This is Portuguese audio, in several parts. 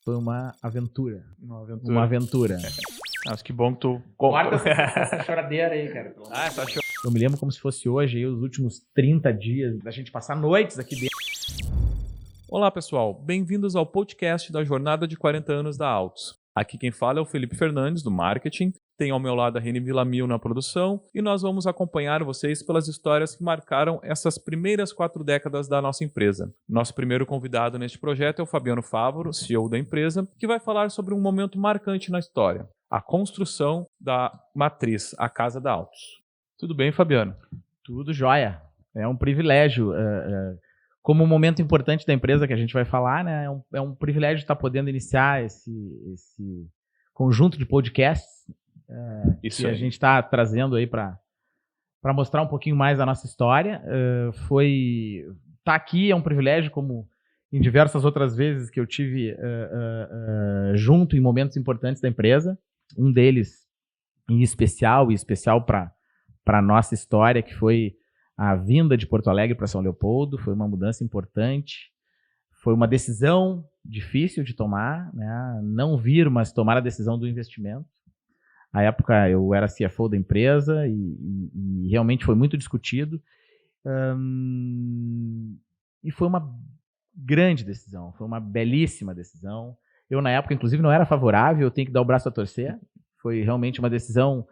foi uma aventura. Uma aventura. Acho que bom que tu... Guarda essa choradeira aí, cara. Essa Eu me lembro como se fosse hoje, aí, os últimos 30 dias, da gente passar noites aqui dentro. Olá, pessoal. Bem-vindos ao podcast da Jornada de 40 anos da Altos. Aqui quem fala é o Felipe Fernandes, do marketing. Tem ao meu lado a Reni Villamil na produção. E nós vamos acompanhar vocês pelas histórias que marcaram essas primeiras 4 décadas da nossa empresa. Nosso primeiro convidado neste projeto é o Fabiano Fávoro, CEO da empresa, que vai falar sobre um momento marcante na história. A construção da matriz, a Casa da Altos. Tudo bem, Fabiano? Tudo jóia. É um privilégio. Como um momento importante da empresa que a gente vai falar, né? É um privilégio estar podendo iniciar esse conjunto de podcasts que a gente está trazendo aí para mostrar um pouquinho mais da nossa história. Tá aqui é um privilégio, como em diversas outras vezes que eu tive junto em momentos importantes da empresa. Um deles em especial para a nossa história, que foi a vinda de Porto Alegre para São Leopoldo. Foi uma mudança importante, foi uma decisão difícil de tomar, né? Não vir, mas tomar a decisão do investimento. À época eu era CFO da empresa e realmente foi muito discutido. E foi uma grande decisão, foi uma belíssima decisão. Eu, na época, inclusive, não era favorável, eu tenho que dar o braço a torcer. Foi realmente uma decisão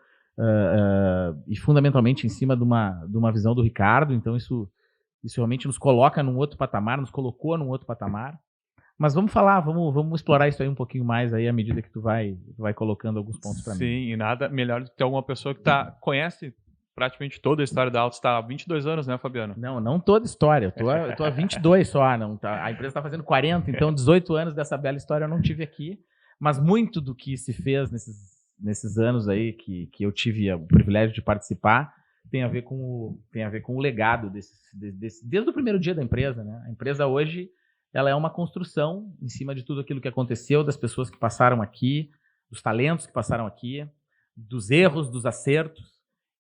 e fundamentalmente em cima de uma visão do Ricardo. Então isso realmente nos coloca num outro patamar, nos colocou num outro patamar. Mas vamos falar, vamos explorar isso aí um pouquinho mais aí à medida que tu vai colocando alguns pontos para mim. Sim, e nada melhor do que ter alguma pessoa que conhece praticamente toda a história da Altos. Está há 22 anos, né, Fabiano? Não toda a história. Eu tô há 22 só. Não, tá, a empresa está fazendo 40, então 18 anos dessa bela história eu não tive aqui. Mas muito do que se fez nesses anos aí que eu tive o privilégio de participar tem a ver com o legado desde o primeiro dia da empresa, né? A empresa hoje ela é uma construção em cima de tudo aquilo que aconteceu, das pessoas que passaram aqui, dos talentos que passaram aqui, dos erros, dos acertos.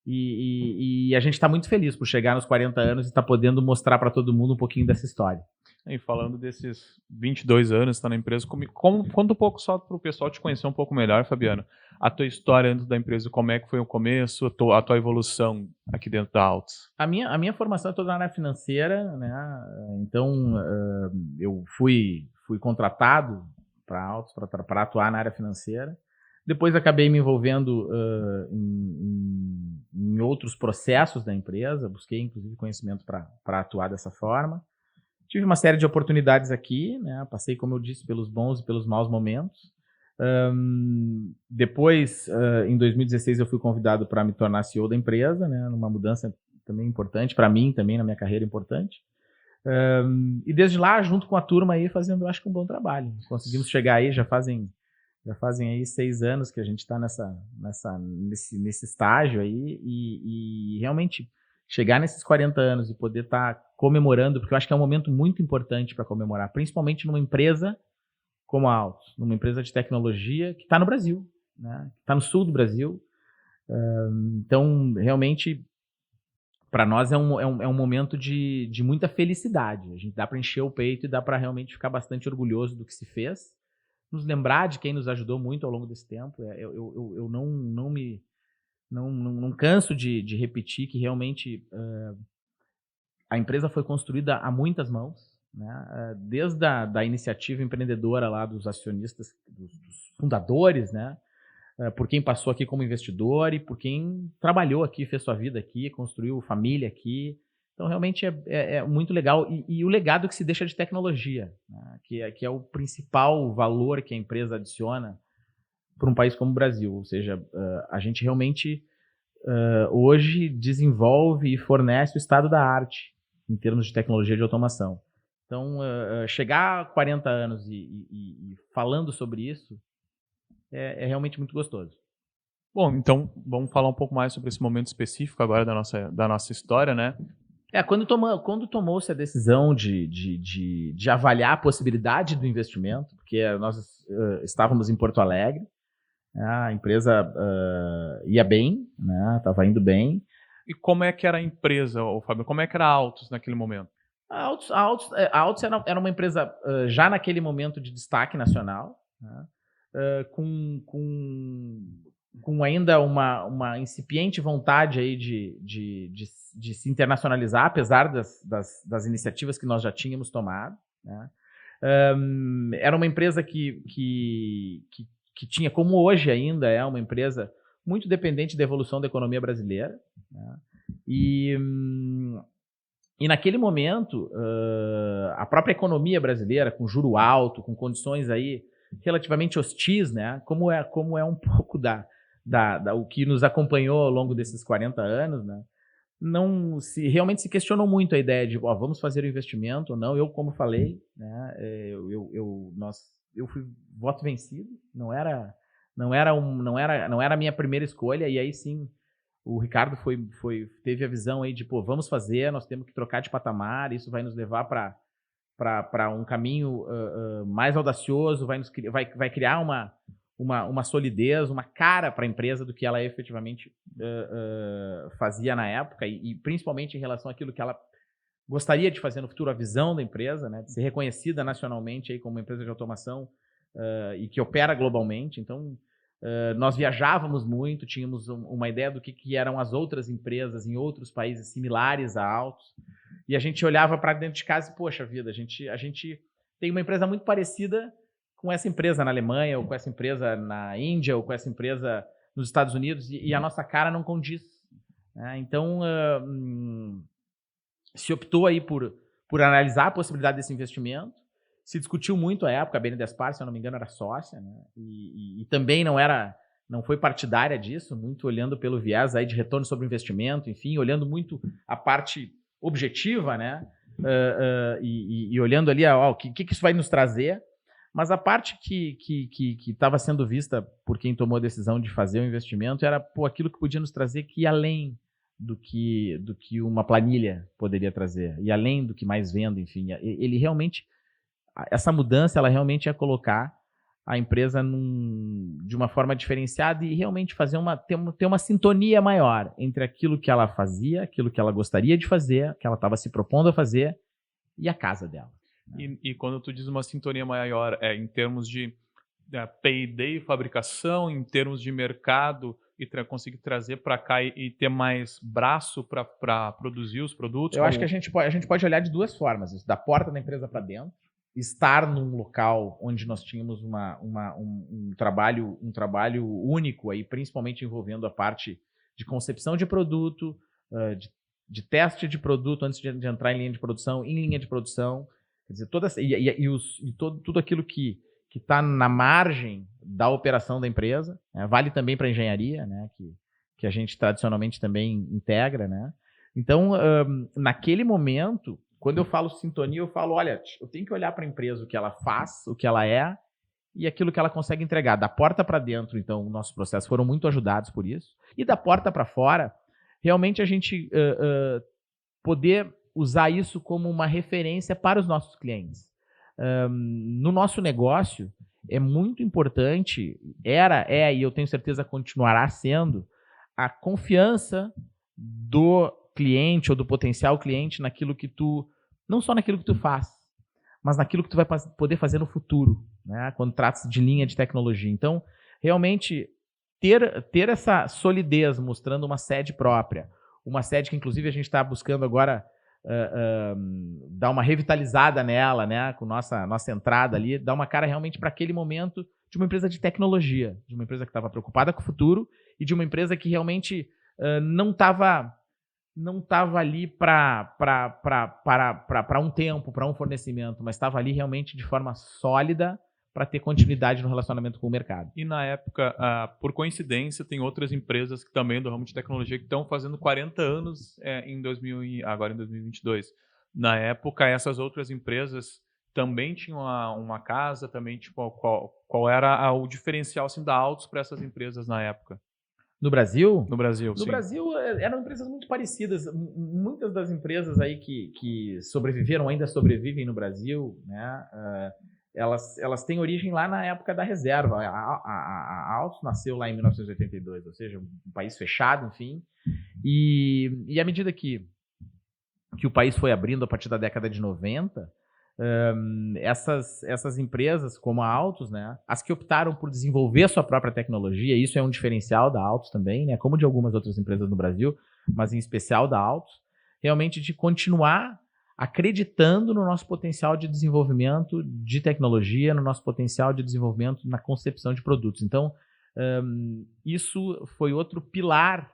E a gente está muito feliz por chegar nos 40 anos e estar podendo mostrar para todo mundo um pouquinho dessa história. E falando desses 22 anos que está na empresa, conta um pouco só para o pessoal te conhecer um pouco melhor, Fabiano. A tua história dentro da empresa, como é que foi o começo, a tua evolução aqui dentro da Altos? A minha formação é toda na área financeira, né? Então eu fui contratado para Altos para atuar na área financeira. Depois acabei me envolvendo em outros processos da empresa, busquei inclusive conhecimento para atuar dessa forma. Tive uma série de oportunidades aqui, né? Passei, como eu disse, pelos bons e pelos maus momentos. Depois, em 2016, eu fui convidado para me tornar CEO da empresa, né? Numa mudança também importante, para mim também, na minha carreira importante. E desde lá, junto com a turma aí, fazendo, acho que um bom trabalho. Conseguimos chegar aí, já fazem aí 6 anos que a gente está nesse estágio aí e realmente chegar nesses 40 anos e poder estar comemorando, porque eu acho que é um momento muito importante para comemorar, principalmente numa empresa como a Altos, numa empresa de tecnologia que está no Brasil, né? Está no sul do Brasil. Então, realmente, para nós é um momento de muita felicidade. A gente dá para encher o peito e dá para realmente ficar bastante orgulhoso do que se fez, nos lembrar de quem nos ajudou muito ao longo desse tempo. Eu não canso de repetir que realmente a empresa foi construída a muitas mãos, né? Desde da iniciativa empreendedora lá dos acionistas, dos fundadores, né? Por quem passou aqui como investidor e por quem trabalhou aqui, fez sua vida aqui, construiu família aqui. Então, realmente é muito legal. E o legado que se deixa de tecnologia, né? que é o principal valor que a empresa adiciona para um país como o Brasil. Ou seja, a gente realmente hoje desenvolve e fornece o estado da arte em termos de tecnologia de automação. Então, chegar a 40 anos e falando sobre isso é realmente muito gostoso. Bom, então vamos falar um pouco mais sobre esse momento específico agora da nossa história, né? Quando tomou-se a decisão de avaliar a possibilidade do investimento, porque nós estávamos em Porto Alegre, a empresa ia bem, né? Estava indo bem. E como é que era a empresa, Fábio? Como é que era a Altos naquele momento? A Altos era uma empresa já naquele momento de destaque nacional, né? Com ainda uma incipiente vontade aí de se internacionalizar, apesar das iniciativas que nós já tínhamos tomado, né? Era uma empresa que tinha, como hoje ainda é, uma empresa muito dependente da evolução da economia brasileira, né? E naquele momento, a própria economia brasileira, com juro alto, com condições aí relativamente hostis, né? Como é um pouco o que nos acompanhou ao longo desses 40 anos, né? Realmente se questionou muito a ideia de vamos fazer o investimento ou não. Eu, como falei, né, eu fui voto vencido, não era a minha primeira escolha, e aí sim o Ricardo teve a visão aí de vamos fazer, nós temos que trocar de patamar, isso vai nos levar para um caminho mais audacioso, vai criar uma solidez, uma cara para a empresa do que ela efetivamente fazia na época, e principalmente em relação àquilo que ela gostaria de fazer no futuro, a visão da empresa, né, de ser reconhecida nacionalmente aí como uma empresa de automação e que opera globalmente. Então, nós viajávamos muito, tínhamos uma ideia do que eram as outras empresas em outros países similares a Altos, e a gente olhava para dentro de casa e, poxa vida, a gente tem uma empresa muito parecida com essa empresa na Alemanha, ou com essa empresa na Índia, ou com essa empresa nos Estados Unidos, e a nossa cara não condiz, né? Então, se optou aí por analisar a possibilidade desse investimento. Se discutiu muito à época, a BNDESPar, se eu não me engano, era sócia, né? E também não foi partidária disso, muito olhando pelo viés aí de retorno sobre investimento, enfim, olhando muito a parte objetiva, né? E olhando ali o que isso vai nos trazer. Mas a parte que estava sendo vista por quem tomou a decisão de fazer o investimento era aquilo que podia nos trazer que ia além do que uma planilha poderia trazer, e além do que mais venda, enfim. Ele realmente, essa mudança, ela realmente ia colocar a empresa de uma forma diferenciada e realmente ter uma sintonia maior entre aquilo que ela fazia, aquilo que ela gostaria de fazer, que ela estava se propondo a fazer, e a casa dela. E quando tu diz uma sintonia maior, em termos de P&D e fabricação, em termos de mercado, e conseguir trazer para cá e ter mais braço para produzir os produtos? Eu acho que a gente pode olhar de duas formas, isso, da porta da empresa para dentro, estar num local onde nós tínhamos um trabalho único, aí, principalmente envolvendo a parte de concepção de produto, de teste de produto antes de entrar em linha de produção, em linha de produção, quer dizer, tudo aquilo que está na margem da operação da empresa, né? Vale também para a engenharia, né? Que a gente tradicionalmente também integra, né? Então, naquele momento, quando eu falo sintonia, eu falo, olha, eu tenho que olhar para a empresa, o que ela faz, o que ela é e aquilo que ela consegue entregar. Da porta para dentro, então, nossos processos foram muito ajudados por isso. E da porta para fora, realmente a gente poder usar isso como uma referência para os nossos clientes. No nosso negócio, é muito importante, e eu tenho certeza continuará sendo, a confiança do cliente ou do potencial cliente naquilo que não só naquilo que tu faz, mas naquilo que tu vai poder fazer no futuro, né? Quando trata-se de linha de tecnologia. Então, realmente, ter essa solidez, mostrando uma sede própria, uma sede que, inclusive, a gente está buscando agora dar uma revitalizada nela, né? Com nossa entrada ali, dar uma cara realmente para aquele momento de uma empresa de tecnologia, de uma empresa que estava preocupada com o futuro e de uma empresa que realmente não estava ali para um tempo, para um fornecimento, mas estava ali realmente de forma sólida para ter continuidade no relacionamento com o mercado. E na época, por coincidência, tem outras empresas que também do ramo de tecnologia que estão fazendo 40 anos agora em 2022. Na época, essas outras empresas também tinham uma casa, também tipo, qual era o diferencial assim, da Altos para essas empresas na época? No Brasil? No Brasil, no sim. No Brasil eram empresas muito parecidas. Muitas das empresas aí que sobreviveram ainda sobrevivem no Brasil, né? Elas têm origem lá na época da reserva. A Altos nasceu lá em 1982, ou seja, um país fechado, enfim. E à medida que o país foi abrindo a partir da década de 90, Essas empresas como a Altus, né, as que optaram por desenvolver a sua própria tecnologia, isso é um diferencial da Altus também, né, como de algumas outras empresas no Brasil, mas em especial da Altus, realmente de continuar acreditando no nosso potencial de desenvolvimento de tecnologia, no nosso potencial de desenvolvimento na concepção de produtos. Então, isso foi outro pilar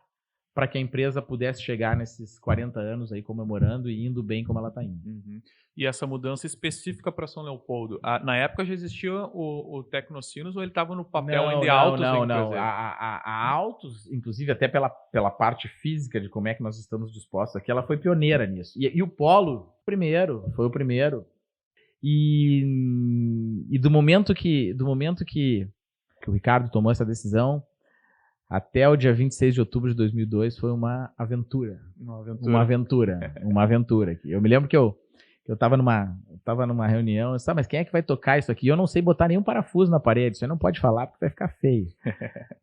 para que a empresa pudesse chegar nesses 40 anos aí comemorando e indo bem como ela está indo. Uhum. E essa mudança específica para São Leopoldo, na época já existia o Tecnocinos ou ele estava no papel ainda Altus? Não. A Altus, inclusive até pela parte física de como é que nós estamos dispostos aqui, ela foi pioneira nisso. E o Polo, foi o primeiro. E do momento que o Ricardo tomou essa decisão, até o dia 26 de outubro de 2002 foi uma aventura. Uma aventura. Eu me lembro que eu estava numa reunião, eu disse, mas quem é que vai tocar isso aqui? Eu não sei botar nenhum parafuso na parede, você não pode falar porque vai ficar feio.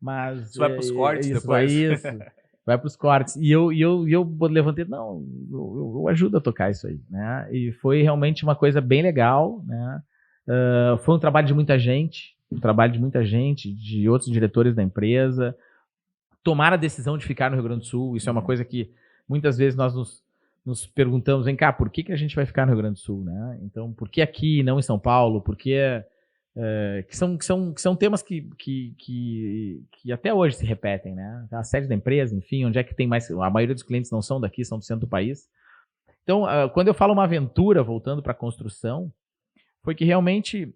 Mas isso vai para os cortes depois. Vai para os cortes. E eu levantei, eu ajudo a tocar isso aí, né? E foi realmente uma coisa bem legal, né? Foi um trabalho de muita gente, de outros diretores da empresa, tomar a decisão de ficar no Rio Grande do Sul. Isso é uma coisa que muitas vezes nós nos perguntamos, vem cá, por que a gente vai ficar no Rio Grande do Sul, né? Então, por que aqui e não em São Paulo? Porque que são temas que até hoje se repetem, né? A sede da empresa, enfim, onde é que tem mais... A maioria dos clientes não são daqui, são do centro do país. Então, quando eu falo uma aventura, voltando para a construção, foi que realmente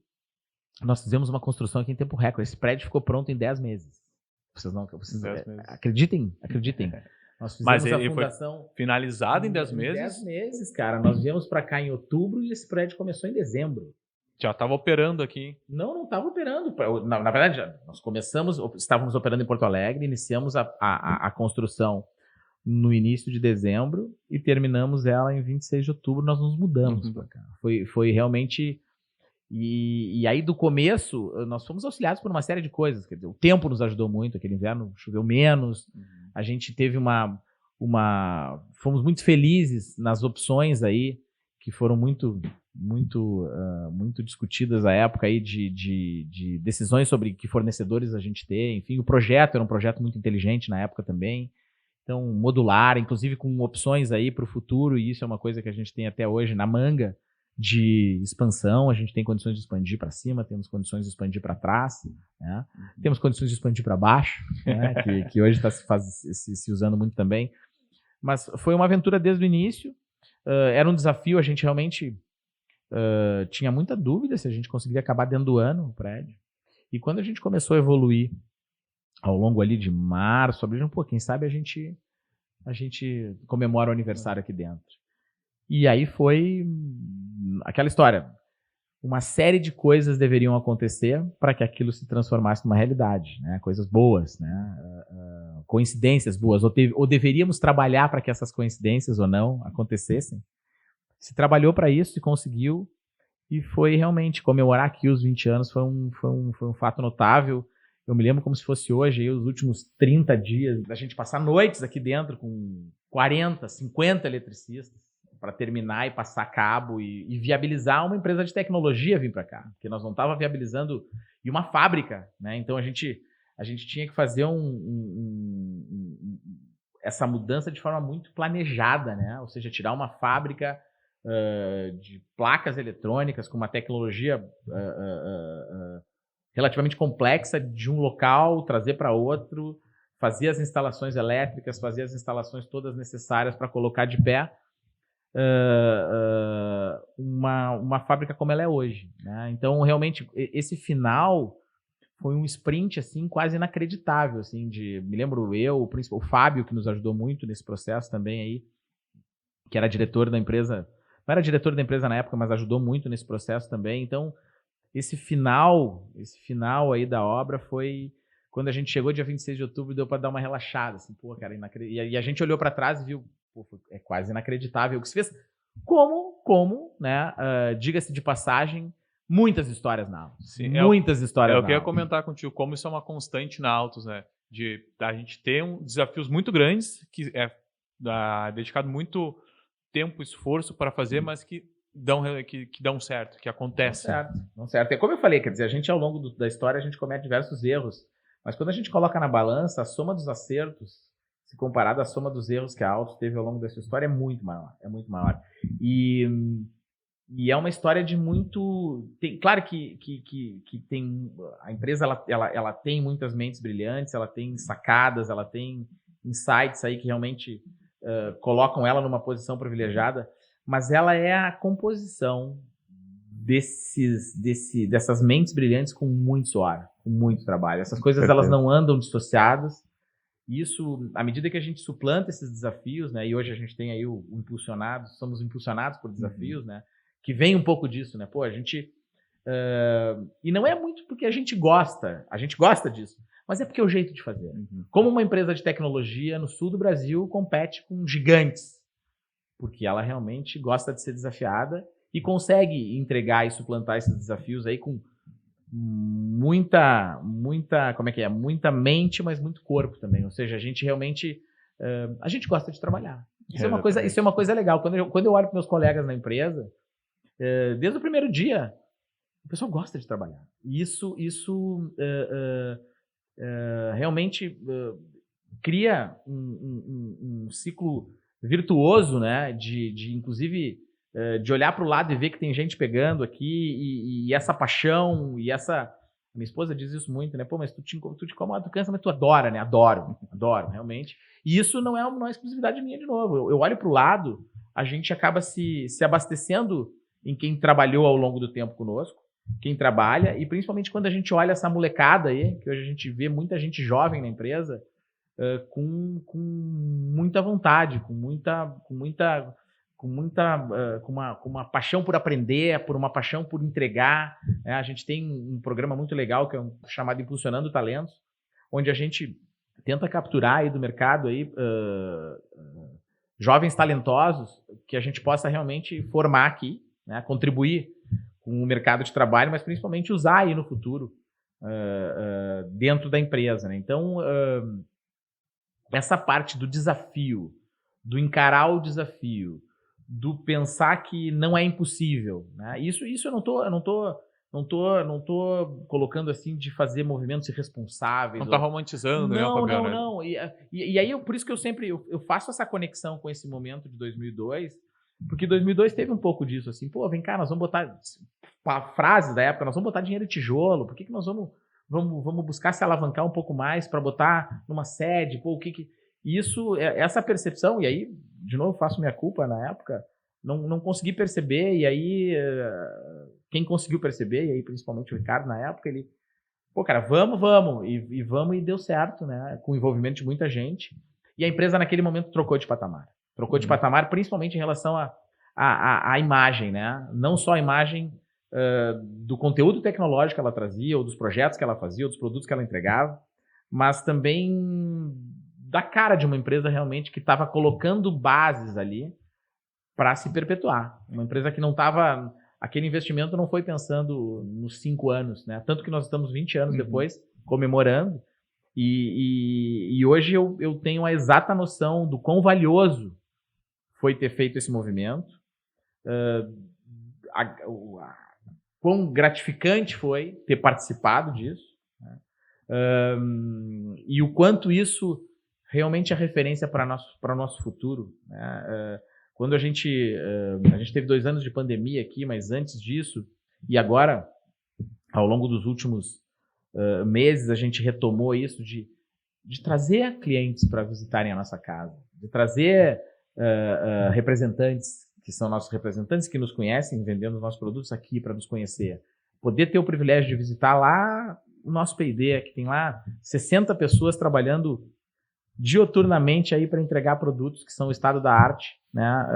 nós fizemos uma construção aqui em tempo recorde. Esse prédio ficou pronto em 10 meses. Vocês acreditem. Nós fizemos mas ele foi finalizado em 10 meses? 10 meses, cara. Nós viemos para cá em outubro e esse prédio começou em dezembro. Já estava operando aqui? Não estava operando. Na verdade, nós estávamos operando em Porto Alegre, iniciamos a construção no início de dezembro e terminamos ela em 26 de outubro. Nós nos mudamos para cá. Foi realmente... E aí, do começo, nós fomos auxiliados por uma série de coisas. Quer dizer, o tempo nos ajudou muito. Aquele inverno choveu menos. A gente teve fomos muito felizes nas opções aí, que foram muito discutidas à época aí de decisões sobre que fornecedores a gente ter. Enfim, o projeto era um projeto muito inteligente na época também. Então, modular, inclusive com opções aí para o futuro. E isso é uma coisa que a gente tem até hoje na manga, de expansão. A gente tem condições de expandir para cima, temos condições de expandir para trás, né? Temos condições de expandir para baixo, né? que hoje está se usando muito também. Mas foi uma aventura desde o início. Era um desafio, a gente realmente tinha muita dúvida se a gente conseguiria acabar dentro do ano o prédio. E quando a gente começou a evoluir ao longo ali de março, abril, quem sabe a gente comemora o aniversário aqui dentro. E aí foi aquela história. Uma série de coisas deveriam acontecer para que aquilo se transformasse numa realidade, né? Coisas boas, né? Coincidências boas. Ou deveríamos trabalhar para que essas coincidências ou não acontecessem. Se trabalhou para isso, se conseguiu. E foi realmente comemorar aqui os 20 anos foi um fato notável. Eu me lembro como se fosse hoje, aí, os últimos 30 dias, da gente passar noites aqui dentro com 40, 50 eletricistas, para terminar e passar cabo e viabilizar uma empresa de tecnologia vir para cá, porque nós não estávamos viabilizando e uma fábrica, né? Então a gente tinha que fazer essa mudança de forma muito planejada, né? Ou seja, tirar uma fábrica de placas eletrônicas com uma tecnologia relativamente complexa de um local, trazer para outro, fazer as instalações elétricas, fazer as instalações todas necessárias para colocar de pé uma fábrica como ela é hoje, né? Então, realmente, esse final foi um sprint assim, quase inacreditável. Assim, me lembro o Fábio, que nos ajudou muito nesse processo também, aí, que era diretor da empresa, não era diretor da empresa na época, mas ajudou muito nesse processo também. Então, esse final aí da obra foi quando a gente chegou dia 26 de outubro, deu para dar uma relaxada, assim, pô, cara, e a gente olhou para trás e viu, pô, é quase inacreditável o que se fez. Como, né, diga-se de passagem, muitas histórias na Altus. Sim, muitas histórias na Altus. Eu queria comentar contigo como isso é uma constante na Altus, né, de a gente ter desafios muito grandes, que é dedicado muito tempo, esforço para fazer, mas que dão certo, que acontecem. Não certo. É como eu falei, quer dizer, a gente ao longo da história a gente comete diversos erros, mas quando a gente coloca na balança, a soma dos acertos, se comparado à soma dos erros que a Altus teve ao longo dessa história, é muito maior. E é uma história de muito... claro que tem... A empresa ela tem muitas mentes brilhantes, ela tem sacadas, ela tem insights aí que realmente colocam ela numa posição privilegiada, mas ela é a composição dessas mentes brilhantes com muito suor, com muito trabalho. Essas coisas elas não andam dissociadas. Isso, à medida que a gente suplanta esses desafios, né? E hoje a gente tem aí o impulsionado, somos impulsionados por desafios, né? Que vem um pouco disso, né? Pô, a gente... e não é muito porque a gente gosta disso, mas é porque é o jeito de fazer. Como uma empresa de tecnologia no sul do Brasil compete com gigantes, porque ela realmente gosta de ser desafiada e consegue entregar e suplantar esses desafios aí com muita mente, mas muito corpo também. Ou seja, a gente realmente a gente gosta de trabalhar. Isso é uma coisa legal. Quando eu olho para meus colegas na empresa, desde o primeiro dia, o pessoal gosta de trabalhar. E isso realmente cria um ciclo virtuoso, né? Inclusive de olhar para o lado e ver que tem gente pegando aqui e essa paixão e essa... Minha esposa diz isso muito, né? Pô, mas tu te incomoda, tu cansa, mas tu adora, né? Adoro, realmente. E isso não é uma exclusividade minha, de novo. Eu olho para o lado, a gente acaba se abastecendo em quem trabalhou ao longo do tempo conosco, quem trabalha, e principalmente quando a gente olha essa molecada aí, que hoje a gente vê muita gente jovem na empresa, com muita vontade, com uma paixão por aprender, por uma paixão por entregar. A gente tem um programa muito legal que é chamado Impulsionando Talentos, onde a gente tenta capturar aí do mercado aí, jovens talentosos que a gente possa realmente formar aqui, né, contribuir com o mercado de trabalho, mas principalmente usar aí no futuro dentro da empresa, né? Então, essa parte do desafio, do encarar o desafio, do pensar que não é impossível, né? Isso eu não tô colocando assim de fazer movimentos irresponsáveis. Não tá romantizando, né, Fabiano? Não. E aí, por isso que eu faço essa conexão com esse momento de 2002, porque 2002 teve um pouco disso, assim, pô, vem cá, nós vamos botar, a frase da época, nós vamos botar dinheiro em tijolo, por que nós vamos buscar se alavancar um pouco mais para botar numa sede, pô, isso, essa percepção, e aí, de novo, faço minha culpa na época, não consegui perceber, e aí, quem conseguiu perceber, e aí principalmente o Ricardo na época, ele, pô, cara, vamos, e deu certo, né, com o envolvimento de muita gente, e a empresa naquele momento trocou de patamar. Trocou de patamar, principalmente em relação à imagem, né? Não só a imagem do conteúdo tecnológico que ela trazia, ou dos projetos que ela fazia, ou dos produtos que ela entregava, mas também da cara de uma empresa realmente que estava colocando bases ali para se perpetuar. Uma empresa que não estava... Aquele investimento não foi pensando nos 5 anos, né? Tanto que nós estamos 20 anos depois comemorando, e hoje eu tenho a exata noção do quão valioso foi ter feito esse movimento, quão gratificante foi ter participado disso, né? E o quanto isso realmente é referência para o nosso futuro, né? Quando a gente teve 2 anos de pandemia aqui, mas antes disso, e agora, ao longo dos últimos meses, a gente retomou isso de trazer clientes para visitarem a nossa casa, de trazer representantes, que são nossos representantes, que nos conhecem, vendendo os nossos produtos aqui para nos conhecer. Poder ter o privilégio de visitar lá o nosso P&D, que tem lá 60 pessoas trabalhando dioturnamente aí para entregar produtos que são o estado da arte, né,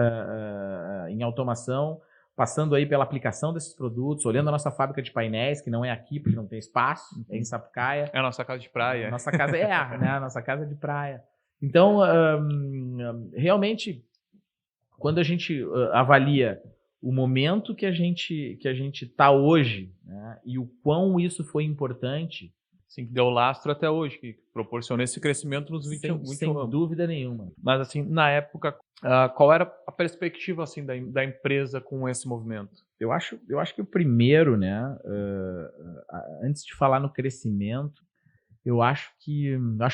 em automação, passando aí pela aplicação desses produtos, olhando a nossa fábrica de painéis, que não é aqui, porque não tem espaço, é em Sapucaia. É a nossa casa de praia. Nossa casa né, a nossa casa de praia. Então, realmente, quando a gente avalia o momento que a gente está hoje, né, e o quão isso foi importante, Assim, que deu lastro até hoje, que proporcionou esse crescimento nos 20 Sem anos. dúvida nenhuma. Mas, assim, na época, qual era a perspectiva, assim, da empresa com esse movimento? Eu acho que o primeiro, né, antes de falar no crescimento,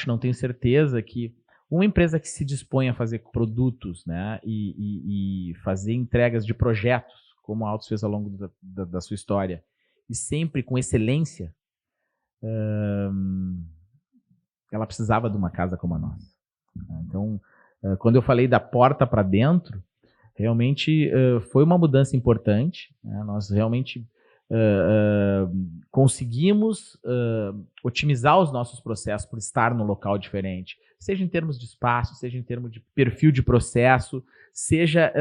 não tenho certeza que uma empresa que se dispõe a fazer produtos, né, e fazer entregas de projetos, como a Altos fez ao longo da sua história, e sempre com excelência, ela precisava de uma casa como a nossa. Então, quando eu falei da porta para dentro, realmente foi uma mudança importante, né? Nós realmente conseguimos otimizar os nossos processos por estar num local diferente, seja em termos de espaço, seja em termos de perfil de processo, seja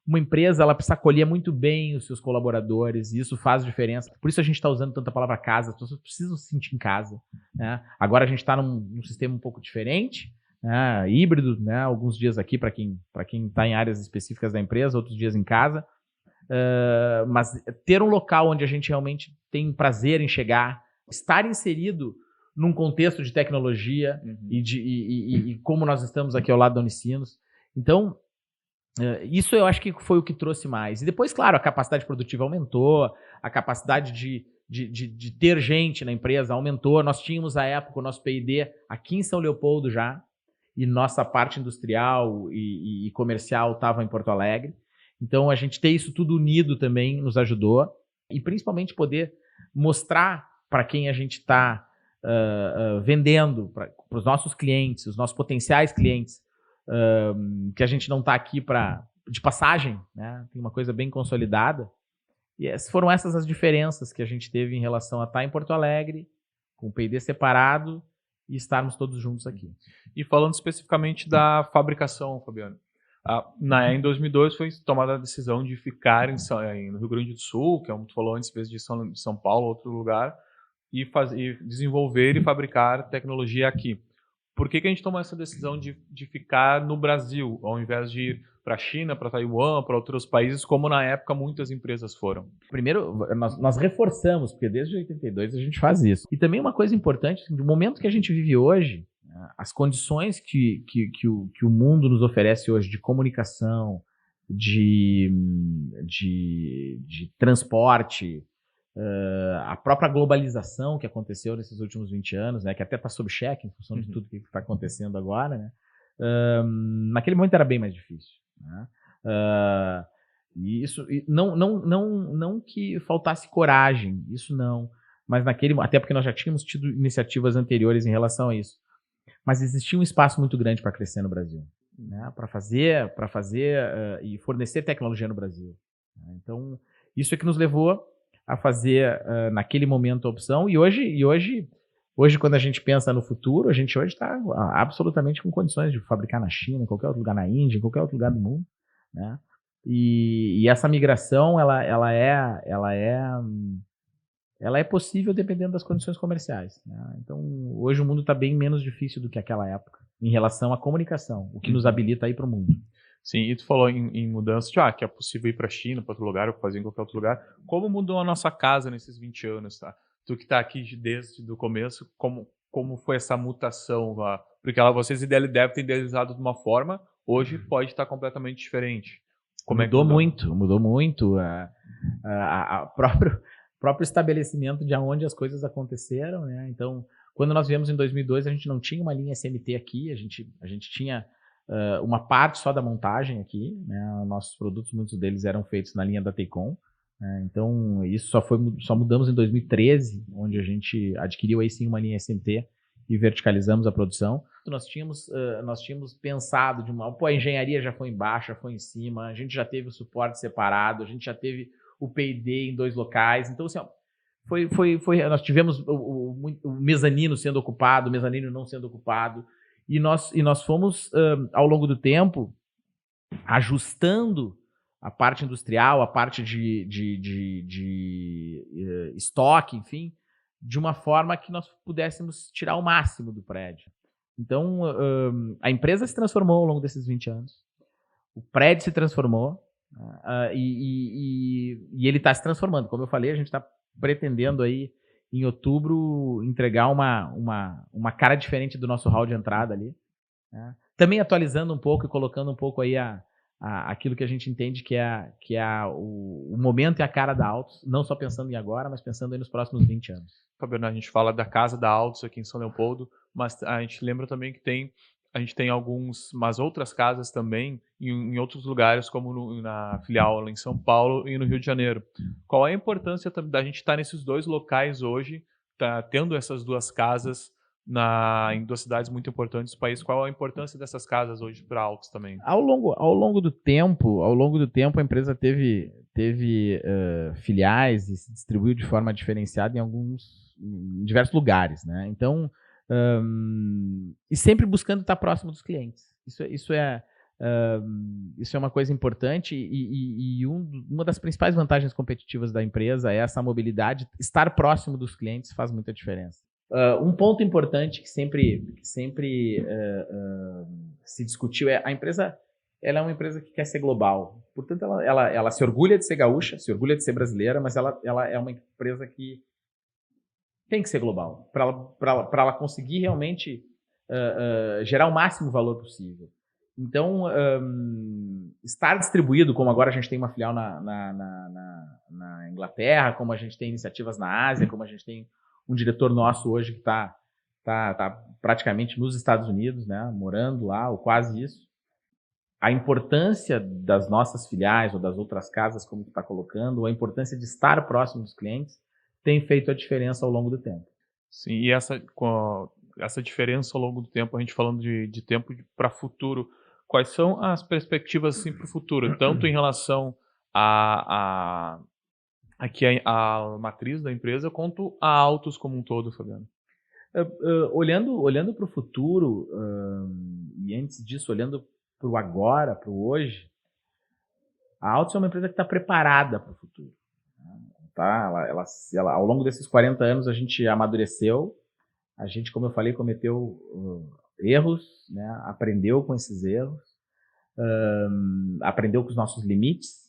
uma empresa, ela precisa acolher muito bem os seus colaboradores, e isso faz diferença. Por isso a gente está usando tanta palavra casa, as pessoas precisam se sentir em casa, né? Agora a gente está num sistema um pouco diferente, híbrido, né? Alguns dias aqui para quem está em áreas específicas da empresa, outros dias em casa. Mas ter um local onde a gente realmente tem prazer em chegar, estar inserido num contexto de tecnologia e como nós estamos aqui ao lado da Unicinos. Então, isso eu acho que foi o que trouxe mais. E depois, claro, a capacidade produtiva aumentou, a capacidade de ter gente na empresa aumentou. Nós tínhamos, à época, o nosso P&D aqui em São Leopoldo já, e nossa parte industrial e comercial estava em Porto Alegre. Então, a gente ter isso tudo unido também nos ajudou. E, principalmente, poder mostrar para quem a gente está vendendo, para os nossos clientes, os nossos potenciais clientes, que a gente não está aqui de passagem, né? Tem uma coisa bem consolidada. E foram essas as diferenças que a gente teve em relação a estar em Porto Alegre, com o P&D separado, e estarmos todos juntos aqui. E falando especificamente da fabricação, Fabiano, em 2002 foi tomada a decisão de ficar no Rio Grande do Sul, que é como tu falou antes, em vez de São Paulo, outro lugar, e desenvolver e fabricar tecnologia aqui. Por que a gente tomou essa decisão de ficar no Brasil, ao invés de ir para a China, para Taiwan, para outros países, como na época muitas empresas foram? Primeiro, nós reforçamos, porque desde 82 a gente faz isso. E também uma coisa importante, no momento que a gente vive hoje, as condições que o mundo nos oferece hoje de comunicação, de transporte, a própria globalização que aconteceu nesses últimos 20 anos, né, que até está sob cheque em função de tudo que está acontecendo agora, né, naquele momento era bem mais difícil, né? E isso não que faltasse coragem, isso não, mas até porque nós já tínhamos tido iniciativas anteriores em relação a isso, mas existia um espaço muito grande para crescer no Brasil, né, para fazer e fornecer tecnologia no Brasil, né? Então isso é que nos levou a fazer naquele momento a opção, e hoje quando a gente pensa no futuro, a gente hoje está absolutamente com condições de fabricar na China, em qualquer outro lugar, na Índia, em qualquer outro lugar do mundo, né? E essa migração ela é possível dependendo das condições comerciais, né? Então hoje o mundo está bem menos difícil do que aquela época em relação à comunicação, o que nos habilita a ir para o mundo. Sim, e tu falou em mudança que é possível ir para a China, para outro lugar, ou fazer em qualquer outro lugar. Como mudou a nossa casa nesses 20 anos, tá? Tu que está aqui desde o começo, como foi essa mutação? Porque vocês devem ter idealizado de uma forma, hoje pode estar completamente diferente. Mudou muito. O próprio estabelecimento de onde as coisas aconteceram, né? Então, quando nós viemos em 2002, a gente não tinha uma linha SMT aqui, a gente tinha uma parte só da montagem aqui, né? Nossos produtos, muitos deles eram feitos na linha da Tecon, né? Então isso só mudamos em 2013, onde a gente adquiriu aí sim uma linha SMT e verticalizamos a produção. Nós tínhamos pensado a engenharia já foi embaixo, já foi em cima, a gente já teve o suporte separado, a gente já teve o P&D em 2 locais, então assim, nós tivemos o mezanino sendo ocupado, o mezanino não sendo ocupado. E nós fomos, ao longo do tempo, ajustando a parte industrial, a parte de estoque, enfim, de uma forma que nós pudéssemos tirar o máximo do prédio. Então, a empresa se transformou ao longo desses 20 anos. O prédio se transformou e ele está se transformando. Como eu falei, a gente está pretendendo aí em outubro, entregar uma cara diferente do nosso hall de entrada ali. Né? Também atualizando um pouco e colocando um pouco aí aquilo que a gente entende que é o momento e a cara da Altos, não só pensando em agora, mas pensando aí nos próximos 20 anos. Fabiano, a gente fala da casa da Altos aqui em São Leopoldo, mas a gente lembra também que a gente tem umas outras casas também em outros lugares, como na filial lá em São Paulo e no Rio de Janeiro. Qual é a importância da gente estar nesses dois locais hoje, tendo essas duas casas em duas cidades muito importantes do país? Qual a importância dessas casas hoje para Altos também? Ao longo do tempo, a empresa teve filiais e se distribuiu de forma diferenciada em diversos lugares, né? Então, e sempre buscando estar próximo dos clientes. Isso é uma coisa importante e uma das principais vantagens competitivas da empresa é essa mobilidade. Estar próximo dos clientes faz muita diferença. Um ponto importante que sempre se discutiu é a empresa. Ela é uma empresa que quer ser global. Portanto, ela se orgulha de ser gaúcha, se orgulha de ser brasileira, mas ela é uma empresa que tem que ser global para ela conseguir realmente gerar o máximo valor possível. Então, estar distribuído, como agora a gente tem uma filial na Inglaterra, como a gente tem iniciativas na Ásia, como a gente tem um diretor nosso hoje que está praticamente nos Estados Unidos, né, morando lá, ou quase isso. A importância das nossas filiais ou das outras casas, como tu está colocando, a importância de estar próximo dos clientes, tem feito a diferença ao longo do tempo. Sim, e essa diferença ao longo do tempo, a gente falando de tempo para futuro, quais são as perspectivas assim, para o futuro, tanto em relação aqui a matriz da empresa, quanto a Altos como um todo, Fabiano? Olhando para o futuro, e antes disso, olhando para o agora, para o hoje, a Altos é uma empresa que está preparada para o futuro. Tá? Ela, ao longo desses 40 anos, a gente amadureceu, a gente, como eu falei, cometeu erros, né? Aprendeu com esses erros, aprendeu com os nossos limites,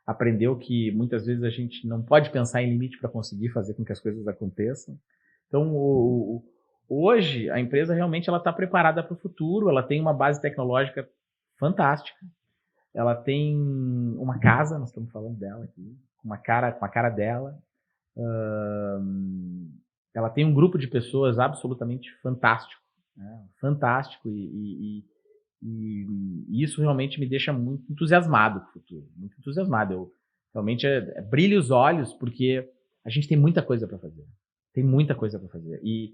aprendeu que muitas vezes a gente não pode pensar em limite para conseguir fazer com que as coisas aconteçam. Então, hoje, a empresa realmente está preparada para o futuro, ela tem uma base tecnológica fantástica, ela tem uma casa, nós estamos falando dela aqui, com a cara dela, ela tem um grupo de pessoas absolutamente fantástico, né? Fantástico, e isso realmente me deixa muito entusiasmado com o futuro, muito entusiasmado. Eu realmente brilho os olhos, porque a gente tem muita coisa para fazer. Tem muita coisa para fazer. E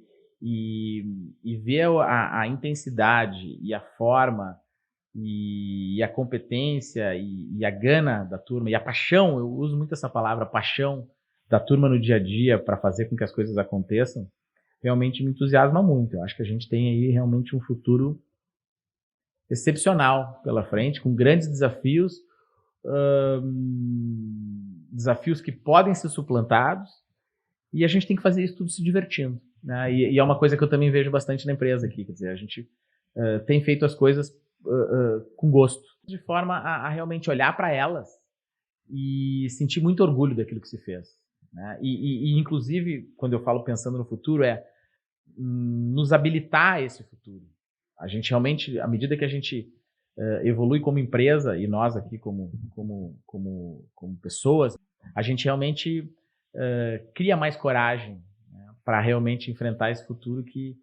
ver a intensidade e a forma e a competência e a gana da turma e a paixão, eu uso muito essa palavra, paixão da turma no dia a dia para fazer com que as coisas aconteçam, realmente me entusiasma muito. Eu acho que a gente tem aí realmente um futuro excepcional pela frente, com grandes desafios, desafios que podem ser suplantados, e a gente tem que fazer isso tudo se divertindo, né? E é uma coisa que eu também vejo bastante na empresa aqui, quer dizer, a gente tem feito as coisas com gosto, de forma a realmente olhar para elas e sentir muito orgulho daquilo que se fez, né? E inclusive, quando eu falo pensando no futuro, nos habilitar a esse futuro. A gente realmente, à medida que a gente evolui como empresa, e nós aqui como pessoas, a gente realmente cria mais coragem, né, para realmente enfrentar esse futuro que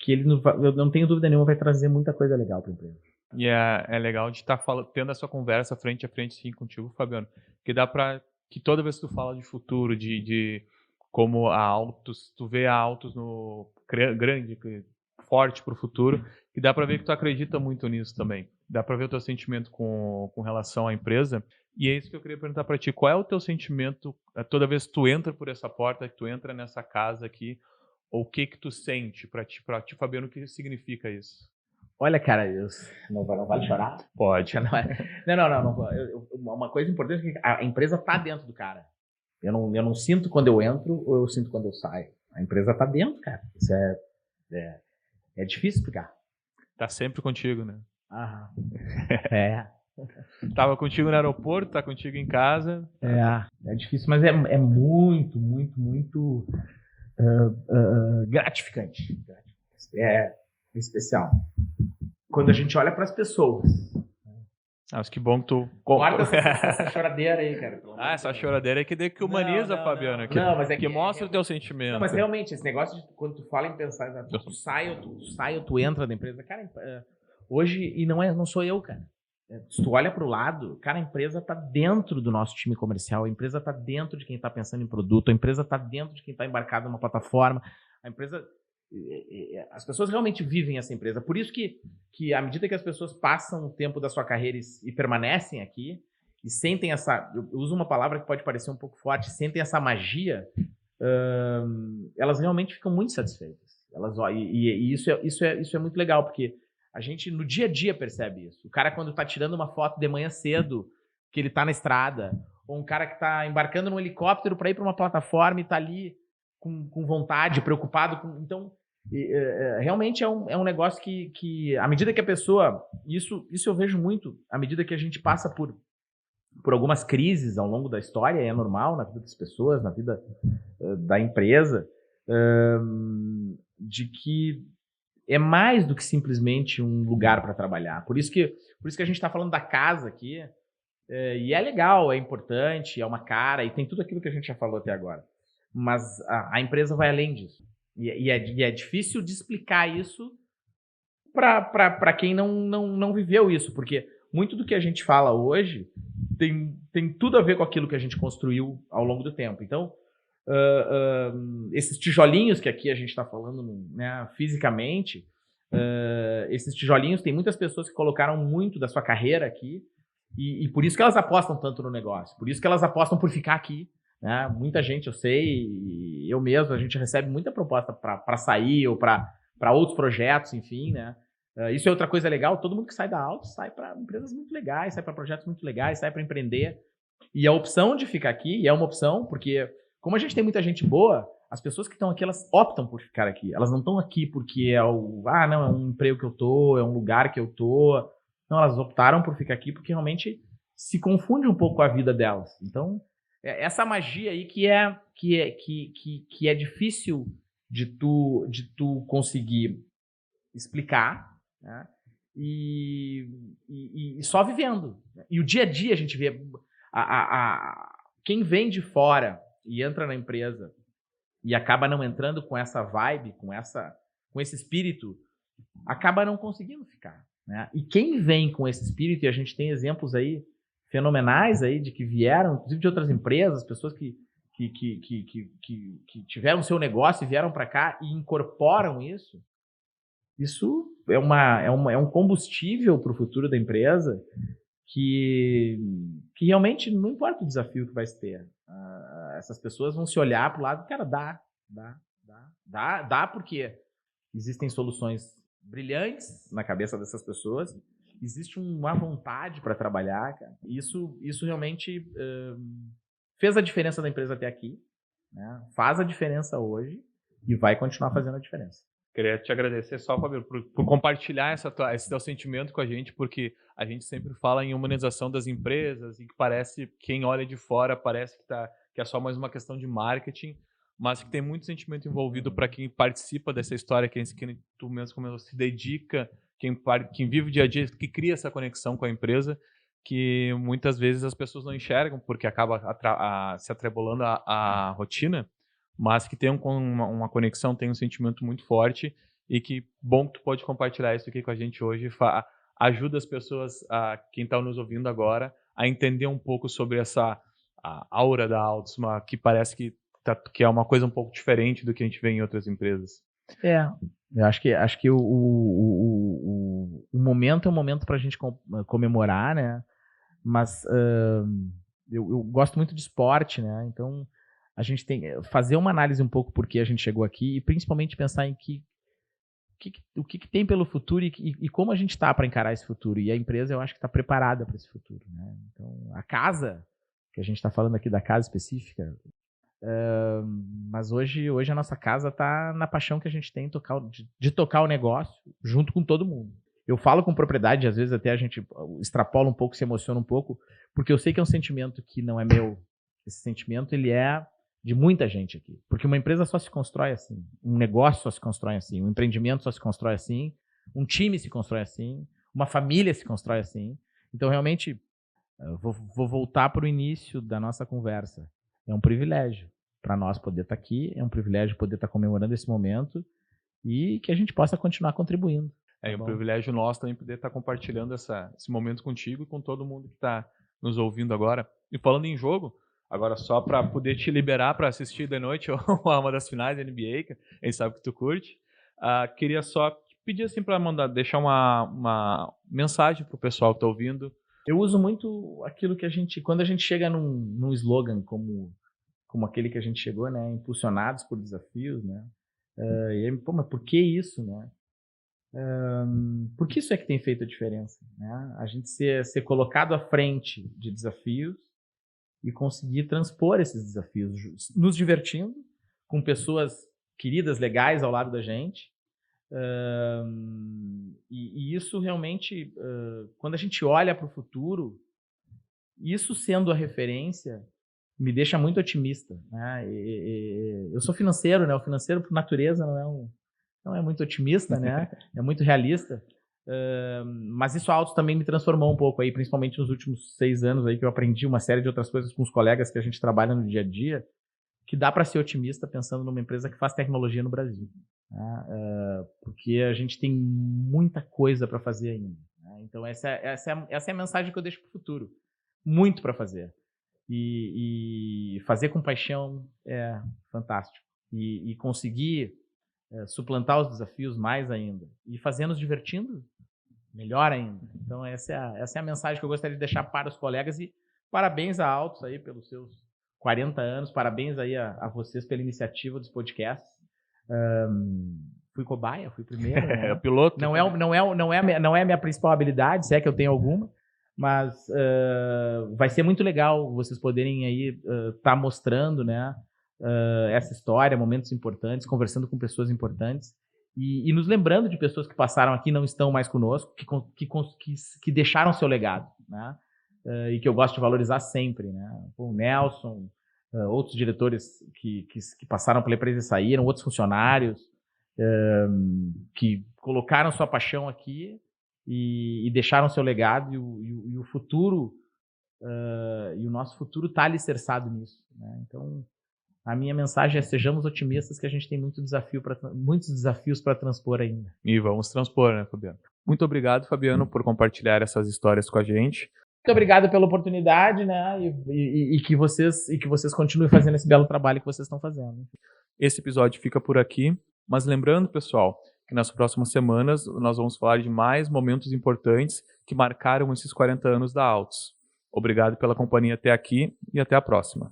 ele, eu não tenho dúvida nenhuma, vai trazer muita coisa legal para a empresa. E é legal de estar tendo essa conversa frente a frente sim contigo, Fabiano, que dá para que toda vez que tu fala de futuro, de como a Altos, tu vê a Altos no grande, forte para o futuro, que dá para ver que tu acredita muito nisso também. Dá para ver o teu sentimento com relação à empresa. E é isso que eu queria perguntar para ti. Qual é o teu sentimento toda vez que tu entra por essa porta, que tu entra nessa casa aqui? Ou o que tu sente para ti, Fabiano, o que significa isso? Olha, cara, não vale chorar? Pode. Não. Uma coisa importante é que a empresa está dentro do cara. Eu não sinto quando eu entro ou eu sinto quando eu saio. A empresa está dentro, cara. Isso é difícil explicar. Tá sempre contigo, né? Aham. Tava contigo no aeroporto, tá contigo em casa. É difícil, mas é muito, muito, muito gratificante. É especial. Quando a gente olha para as pessoas. Mas que bom que tu... Guarda essa choradeira aí, cara. essa choradeira é que humaniza, Fabiano. Não, mas que mostra o teu sentimento. Não, mas realmente, esse negócio de quando tu fala em pensar, tu sai ou tu entra da empresa, cara, hoje, e não sou eu, cara. Se tu olha para o lado, cara, a empresa está dentro do nosso time comercial, a empresa está dentro de quem está pensando em produto, a empresa está dentro de quem está embarcado numa plataforma, a empresa... As pessoas realmente vivem essa empresa. Por isso que à medida que as pessoas passam o tempo da sua carreira e permanecem aqui, e sentem essa... Eu uso uma palavra que pode parecer um pouco forte, sentem essa magia, elas realmente ficam muito satisfeitas. E isso é muito legal, porque a gente no dia a dia percebe isso. O cara, quando está tirando uma foto de manhã cedo, que ele está na estrada, ou um cara que está embarcando num helicóptero para ir para uma plataforma e está ali com vontade, preocupado com... Então, realmente é um negócio que, à medida que a pessoa... Isso eu vejo muito, à medida que a gente passa por algumas crises ao longo da história, é normal na vida das pessoas, na vida da empresa, de que é mais do que simplesmente um lugar para trabalhar. Por isso que a gente está falando da casa aqui, e é legal, é importante, é uma cara, e tem tudo aquilo que a gente já falou até agora. Mas a empresa vai além disso. E é difícil de explicar isso para quem não viveu isso, porque muito do que a gente fala hoje tem tudo a ver com aquilo que a gente construiu ao longo do tempo. Então, esses tijolinhos que aqui a gente está falando, né, fisicamente, esses tijolinhos, tem muitas pessoas que colocaram muito da sua carreira aqui, e por isso que elas apostam tanto no negócio, por isso que elas apostam por ficar aqui. Né? Muita gente, eu sei, eu mesmo, a gente recebe muita proposta para sair ou para outros projetos, enfim, né? Isso é outra coisa legal, todo mundo que sai da Altos sai para empresas muito legais, sai para projetos muito legais, sai para empreender. E a opção de ficar aqui, e é uma opção, porque como a gente tem muita gente boa, as pessoas que estão aqui, elas optam por ficar aqui. Elas não estão aqui porque é um emprego que eu tô, é um lugar que eu tô. Não, elas optaram por ficar aqui porque realmente se confunde um pouco com a vida delas. Então, essa magia aí que é difícil de tu conseguir explicar, né? E só vivendo. E o dia a dia a gente vê quem vem de fora e entra na empresa e acaba não entrando com essa vibe, com esse espírito, acaba não conseguindo ficar, né? E quem vem com esse espírito, e a gente tem exemplos aí fenomenais aí de que vieram, inclusive de outras empresas, pessoas que tiveram seu negócio e vieram para cá e incorporam isso. Isso é um combustível para o futuro da empresa que realmente não importa o desafio que vai ter. Essas pessoas vão se olhar para o lado, cara, dá porque existem soluções brilhantes na cabeça dessas pessoas. Existe uma vontade para trabalhar, cara. Isso realmente fez a diferença da empresa até aqui, né? Faz a diferença hoje e vai continuar fazendo a diferença. Queria te agradecer só, Fabio, por compartilhar esse teu sentimento com a gente, porque a gente sempre fala em humanização das empresas e que parece, quem olha de fora, parece que é só mais uma questão de marketing, mas que tem muito sentimento envolvido para quem participa dessa história, quem tu mesmo como se dedica, quem vive o dia a dia, que cria essa conexão com a empresa, que muitas vezes as pessoas não enxergam, porque acaba se atribulando a rotina, mas que tem uma conexão, tem um sentimento muito forte, e que bom que tu pode compartilhar isso aqui com a gente hoje, ajuda as pessoas, quem está nos ouvindo agora, a entender um pouco sobre essa aura da Altos, que parece que é uma coisa um pouco diferente do que a gente vê em outras empresas. Eu acho que o momento é um momento para a gente comemorar, né? Mas eu gosto muito de esporte, né? Então a gente tem que fazer uma análise um pouco por que a gente chegou aqui e principalmente pensar em o que tem pelo futuro e como a gente está para encarar esse futuro. E a empresa, eu acho que está preparada para esse futuro, né? Então, a casa, que a gente está falando aqui da casa específica, mas hoje a nossa casa está na paixão que a gente tem de tocar o negócio junto com todo mundo. Eu falo com propriedade, às vezes até a gente extrapola um pouco, se emociona um pouco, porque eu sei que é um sentimento que não é meu. Esse sentimento, ele é de muita gente aqui. Porque uma empresa só se constrói assim, um negócio só se constrói assim, um empreendimento só se constrói assim, um time se constrói assim, uma família se constrói assim. Então, realmente, eu vou voltar para o início da nossa conversa. É um privilégio para nós poder estar aqui, é um privilégio poder estar comemorando esse momento e que a gente possa continuar contribuindo. É um privilégio nosso também poder estar compartilhando esse momento contigo e com todo mundo que está nos ouvindo agora. E falando em jogo, agora só para poder te liberar para assistir de noite uma das finais da NBA, que a gente sabe que tu curte, queria só te pedir assim para deixar uma mensagem para o pessoal que está ouvindo. Eu uso muito aquilo que quando a gente chega num slogan como aquele que a gente chegou, né, impulsionados por desafios, né, e aí, mas por que isso, né? Porque isso é que tem feito a diferença, né? A gente ser colocado à frente de desafios e conseguir transpor esses desafios, nos divertindo, com pessoas queridas, legais ao lado da gente. E isso realmente, quando a gente olha para o futuro, isso sendo a referência, me deixa muito otimista, né? Eu sou financeiro, né? O financeiro, por natureza, não é muito otimista, né? É muito realista. Mas isso a Altos também me transformou um pouco aí, principalmente nos últimos 6 anos aí, que eu aprendi uma série de outras coisas com os colegas que a gente trabalha no dia a dia, que dá para ser otimista pensando numa empresa que faz tecnologia no Brasil, né? Porque a gente tem muita coisa para fazer ainda, né? Então essa é a mensagem que eu deixo para o futuro. Muito para fazer. E fazer com paixão é fantástico. E conseguir suplantar os desafios mais ainda. E fazer nos divertindo, melhor ainda. Então essa é a mensagem que eu gostaria de deixar para os colegas. E parabéns a Altos aí pelos seus 40 anos. Parabéns aí a vocês pela iniciativa dos podcasts. Fui cobaia, fui primeiro. Né? É piloto. Não é a minha principal habilidade, se é que eu tenho alguma. Mas vai ser muito legal vocês poderem aí tá mostrando, né, essa história, momentos importantes, conversando com pessoas importantes e nos lembrando de pessoas que passaram aqui e não estão mais conosco, que deixaram seu legado, né, e que eu gosto de valorizar sempre, né? O Nelson, outros diretores que passaram pela empresa e saíram, outros funcionários que colocaram sua paixão aqui e deixaram seu legado e o futuro e o nosso futuro está alicerçado nisso, né? Então a minha mensagem é: sejamos otimistas, que a gente tem muitos desafios para transpor ainda. E vamos transpor, né, Fabiano? Muito obrigado, Fabiano, por compartilhar essas histórias com a gente. Muito obrigado pela oportunidade, né? E que vocês continuem fazendo esse belo trabalho que vocês estão fazendo. Esse episódio fica por aqui, mas lembrando, pessoal, que nas próximas semanas nós vamos falar de mais momentos importantes que marcaram esses 40 anos da Altos. Obrigado pela companhia até aqui e até a próxima.